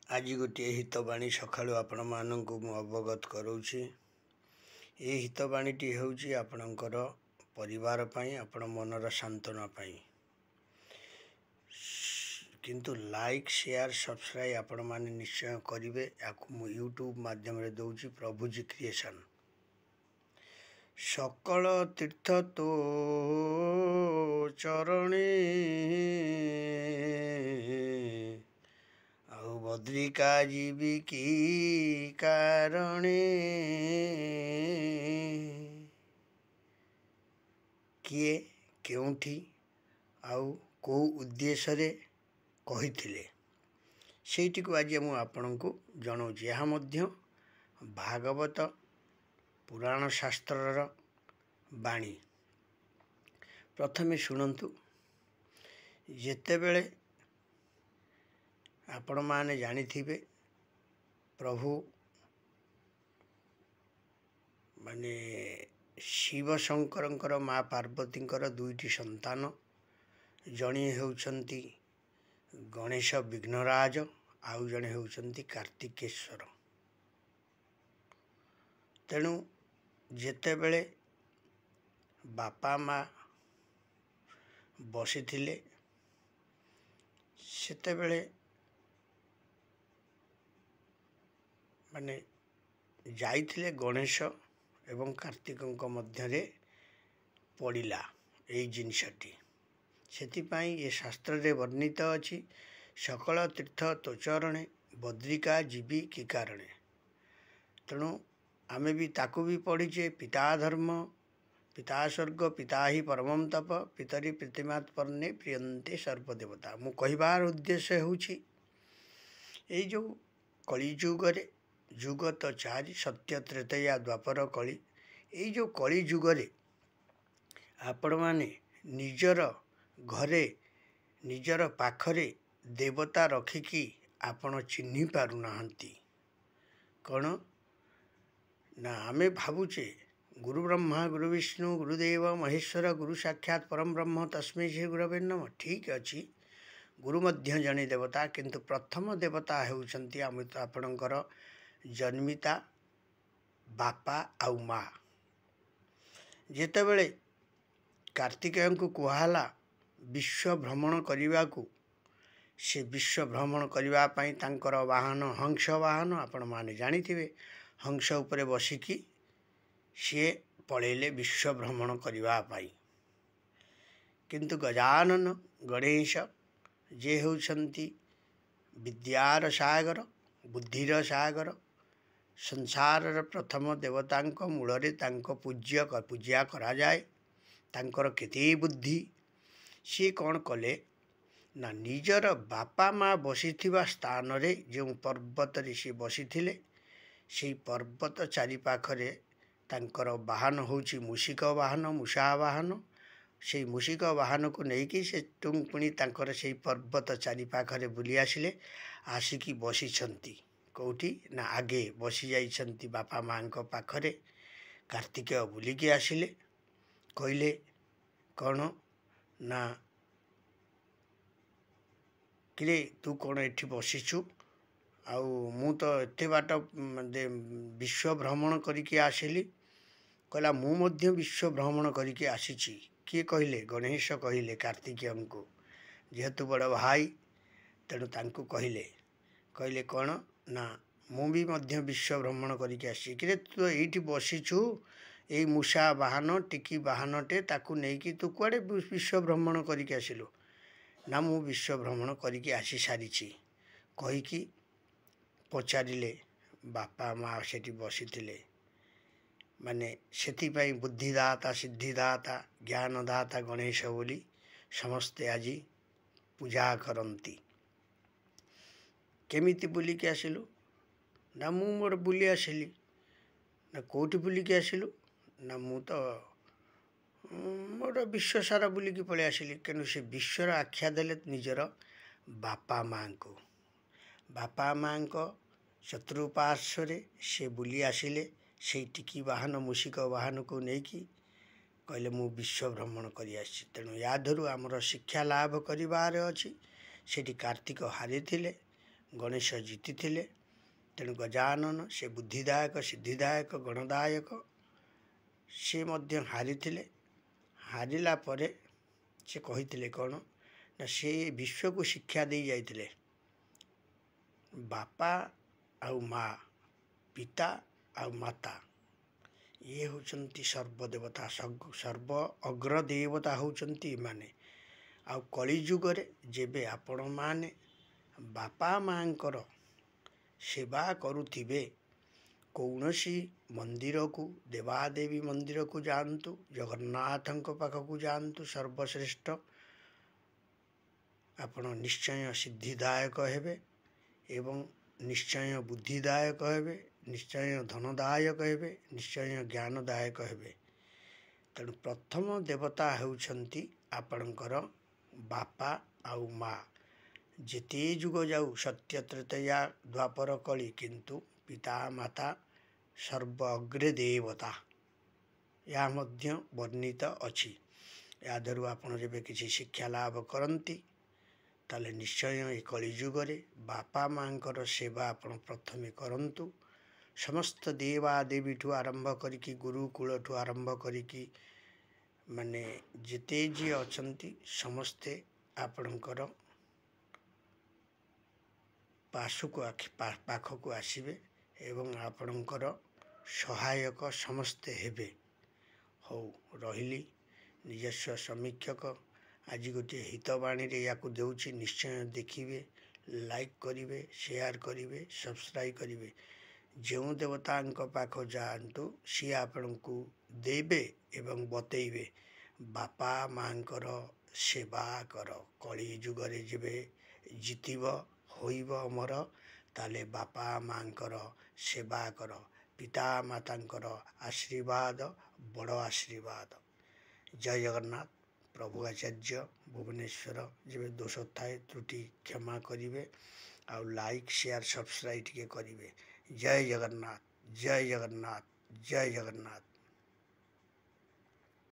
आज गोटे हितवाणी सकाळु आपण मानक अवगत करूची। ये हितवाणीटी होउची आपणकर परिवार पाई आपण मनर सांत्वना पाई। किंतु लाइक शेयर सब्सक्राइब आपण माने निश्चय करिवे। याकु यूट्यूब माध्यम रे दउची प्रभुजी क्रिएशन। सकल तीर्थ तो चरणे आउ बद्रिका जीवी की कारणे किए केउठी आउ को उद्देश्य रे कहिथिले सेठी को आज मु आपनकु जणाउची। यह मध्य भागवत पुराण शास्त्रर बाणी। प्रथमे शुणंतु। जेतेबेले आपण माने जानिथिबे प्रभु माने शिव शंकरंकर माँ पार्वतींकर दुईटी संतान, जणे हेउछंती गणेश विघ्नराज आउ जणे हेउछंती कार्तिकेश्वर। तेणु जेतेबेले बापा माँ बसिथिले सेतेबेले माने जाइथिले गणेश एवं कार्तिक मध्य पड़िला यही जिनसटी। सेथिपाई ये शास्त्र रे वर्णित अछि सकल तीर्थ तोचरणे बद्रिका जीवी की कारणे। तेणु आमे भी ताकू भी पढ़ीचे पिता धर्म पिता स्वर्ग पिता ही परमम तप पितरी प्रतिमात पर्णे प्रियंते सर्वदेवता। मु कहिबार उद्देश्य होउछि एई जो कली जुगरे जुग तो चारि सत्य त्रेतया द्वापर कली। एई जो कली जुगरे आपण माने निजर घरे निजर पाखरे देवता रखिकी आपण चिन्हि पारु नाहंती। कौन ना आमे भावुचे गुरु ब्रह्मा गुरु विष्णु गुरुदेव महेश्वर गुरु साक्षात परम ब्रह्म तस्मै श्री गुरवे नमः। ठीक अछि गुरु मध्य जने देवता, किंतु प्रथम देवता हेउछंती अमित आपणकर जन्मिता बापा आउ माँ। जेतेबेले कार्तिकेय को कुहाला विश्व भ्रमण करिवाकू, से विश्व भ्रमण करिवा पई तांकर वाहन हंस वाहन आपण माने जानिथिबे। हंस उपरे बसिकी सी पळेले विश्व भ्रमण करिवा पई। किंतु गजानन गणेश जे होउछंती विद्यार सागर बुद्धिर सागर संसार प्रथम देवतांक मूलरे तांको पूज्या करा जाए। तांकर केते बुद्धि सी कौन कले ना निजर बापा माँ बसिथिबा स्थान रे जो पर्वत रे सी बसिथिले से पर्वत चारि पाखरे तांकर वाहन होउची मूषिक वाहन मूषा वाहन। से मूषिक वाहन को नेकी से टुंगपुणी तांकर से पर्वत चारि पाखरे बुली आसिले। आसिकी बसिछंती कौटी ना आगे बसी जाइछंती बापा माँ को पाखरे। कार्तिकेय बुलिकी आसिले कहले कौन ना किरे तू कौन एठी बसिछु आउ मु तो एते बाट विश्व भ्रमण करिके आसिली। कहला मु मध्य विश्व भ्रमण करिके आसिछि। किए कहले गणेश कहले कार्तिकेय को जेहेतु बड़ भाई तेणु तांको कहले कौन ना मु भी मध्य विश्व भ्रमण करिके आसी। किरे तू एठी बसिछु एई मूषा वाहन टिकी वाहनटे ताकू नेकी तू कुआडे विश्व भ्रमण करिके आसिलु। ना मु विश्व भ्रमण करिके आसी सारिछि कहिकी पचारिले बापा माँ सेठी बसिथिले। माने सेठी पई बुद्धिदाता सिद्धिदाता ज्ञानदाता गणेश बोली समस्ते आज पूजा करंती। केमिति बुलिकी आसिलु ना मु मोर बुली आसिली। ना कोठी बुलिकी आसिलु ना मु तो मोर विश्व सारा बुलिकी पळे आसिली। केनु से विश्वर आख्या देले निजर बापा माँ को। बापा माँ को चतुर्पार्श्वरे से बुली आसिले से टिकी वाहन मूषिक वाहन को नेकी कहले मु विश्व भ्रमण करि आछि। तेणु या धरु आमर शिक्षा लाभ करिबार अछि। सेठी कार्तिक हारिथिले ଗଣେଶ ଜିତିଥିଲେ। ତେଣୁ ଗଜାନନ ସେ ବୁଦ୍ଧିଦାୟକ, ସିଦ୍ଧିଦାୟକ, ଗଣଦାୟକ, ସେ ମଧ୍ୟ ହାରିଥିଲେ। ହାରିଲା ପରେ ସେ କହିଥିଲେ କ'ଣ ନା ସେ ବିଶ୍ୱକୁ ଶିକ୍ଷା ଦେଇ ଯାଇଥିଲେ, ବାପା ଆଉ ମା, ପିତା ଆଉ ମାତା, ଇଏ ହେଉଛନ୍ତି ସର୍ବଦେବତା, ସର୍ବ ଅଗ୍ର ଦେବତା ହେଉଛନ୍ତି ଏମାନେ। ଆଉ କଳିଯୁଗରେ ଯେବେ ଆପଣମାନେ ବାପା ମାଙ୍କର ସେବା କରୁଥିବେ, କୌଣସି ମନ୍ଦିରକୁ, ଦେବାଦେବୀ ମନ୍ଦିରକୁ ଯାଆନ୍ତୁ, ଜଗନ୍ନାଥଙ୍କ ପାଖକୁ ଯାଆନ୍ତୁ, ସର୍ବଶ୍ରେଷ୍ଠ, ଆପଣ ନିଶ୍ଚୟ ସିଦ୍ଧିଦାୟକ ହେବେ ଏବଂ ନିଶ୍ଚୟ ବୁଦ୍ଧିଦାୟକ ହେବେ, ନିଶ୍ଚୟ ଧନଦାୟକ ହେବେ, ନିଶ୍ଚୟ ଜ୍ଞାନଦାୟକ ହେବେ। ତେଣୁ ପ୍ରଥମ ଦେବତା ହେଉଛନ୍ତି ଆପଣଙ୍କର ବାପା ଆଉ ମା। ଯେତେ ଯୁଗ ଯାଉ, ସତ୍ୟ ତ୍ରେତୟା ଦ୍ୱାପର କଳି, କିନ୍ତୁ ପିତା ମାତା ସର୍ବ ଅଗ୍ରେ ଦେବତା, ଏହା ମଧ୍ୟ ବର୍ଣ୍ଣିତ ଅଛି। ଏହାଦେହରୁ ଆପଣ ଯେବେ କିଛି ଶିକ୍ଷା ଲାଭ କରନ୍ତି, ତାହେଲେ ନିଶ୍ଚୟ ଏ କଳିଯୁଗରେ ବାପା ମାଙ୍କର ସେବା ଆପଣ ପ୍ରଥମେ କରନ୍ତୁ। ସମସ୍ତ ଦେବାଦେବୀଠୁ ଆରମ୍ଭ କରିକି, ଗୁରୁକୂଳଠୁ ଆରମ୍ଭ କରିକି, ମାନେ ଯେତେ ଯିଏ ଅଛନ୍ତି ସମସ୍ତେ ଆପଣଙ୍କର ପାଖକୁ ଆସିବେ ଏବଂ ଆପଣଙ୍କର ସହାୟକ ସମସ୍ତେ ହେବେ। ହଉ, ରହିଲି। ନିଜସ୍ୱ ସମୀକ୍ଷକ ଆଜି ଗୋଟିଏ ହିତବାଣୀରେ ୟାକୁ ଦେଉଛି, ନିଶ୍ଚୟ ଦେଖିବେ, ଲାଇକ୍ କରିବେ, ସେୟାର କରିବେ, ସବସ୍କ୍ରାଇବ୍ କରିବେ। ଯେଉଁ ଦେବତାଙ୍କ ପାଖ ଯାଆନ୍ତୁ, ସିଏ ଆପଣଙ୍କୁ ଦେବେ ଏବଂ ବତେଇବେ, ବାପା ମାଙ୍କର ସେବା କର। କଳି ଯୁଗରେ ଯେବେ ଜିତିବ, ହୋଇବ ଅମର, ତାହେଲେ ବାପା ମାଙ୍କର ସେବା କର। ପିତା ମାତାଙ୍କର ଆଶୀର୍ବାଦ ବଡ଼ ଆଶୀର୍ବାଦ। ଜୟ ଜଗନ୍ନାଥ। ପ୍ରଭୁ ଆଚାର୍ଯ୍ୟ ଭୁବନେଶ୍ୱର। ଯେବେ ଦୋଷ ଥାଏ ତ୍ରୁଟି କ୍ଷମା କରିବେ, ଆଉ ଲାଇକ୍ ସେୟାର ସବସ୍କ୍ରାଇବ୍ ଟିକେ କରିବେ। ଜୟ ଜଗନ୍ନାଥ, ଜୟ ଜଗନ୍ନାଥ, ଜୟ ଜଗନ୍ନାଥ।